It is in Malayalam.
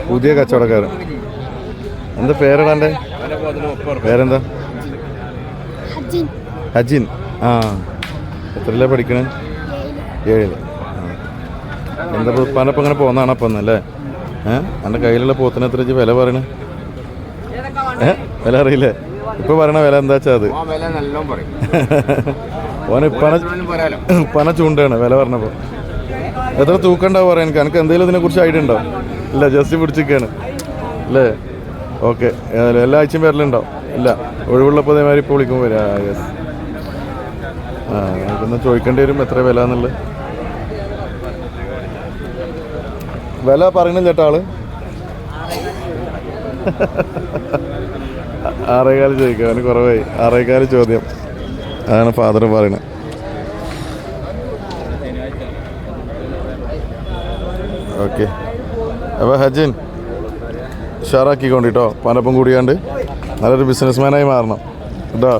പുതിയ കച്ചവടക്കാരൻ. എന്താ പേരെടാ എൻ്റെ? പേരെന്താ? ഹജിൻ. ആ, എത്രയിലാണ് പഠിക്കണേ? 7. എന്താ ഉപ്പാനപ്പം ഇങ്ങനെ പോകുന്നതാണ് അപ്പം എന്നല്ലേ? എൻ്റെ കയ്യിലുള്ള പോത്തിന് എത്ര വില പറയണേ? വില അറിയില്ലേ? ഇപ്പൊ പറയണ വില എന്താ വെച്ചാൽ അത് ഓന് ഉപ്പാനെ ചൂണ്ടാണ് വില പറഞ്ഞപ്പോ. എത്ര തൂക്കം ഉണ്ടാവും പറയാൻ? എനിക്ക് എന്തെങ്കിലും ഇതിനെ കുറിച്ച് ഐഡിയ ഉണ്ടോ? ഇല്ല, ജസ്റ്റ് പിടിച്ചിരിക്കുകയാണ് അല്ലേ? ഓക്കെ, എല്ലാ ആഴ്ചയും വരലുണ്ടാവും? ഇല്ല, ഒഴിവുള്ളപ്പോൾ അതേമാതിരി ഇപ്പോൾ വിളിക്കുമ്പോൾ വരാം. യെസ്. നമുക്കൊന്ന് ചോദിക്കേണ്ടി വരും എത്ര വില എന്നുള്ളത്. വില പറയണില്ല ചേട്ടാ ആള്. 6.25 ചോദിക്കാം, അവന് കുറവായി. 6.25 ചോദ്യം. അതാണ് ഫാദർ പറയണത്. ഓക്കെ, അപ്പോൾ ഹജിൻ ഉഷാറാക്കിക്കൊണ്ടിട്ടോ, പനപ്പം കൂടിയാണ്ട് നല്ലൊരു ബിസിനസ്മാനായി മാറണം കേട്ടോ.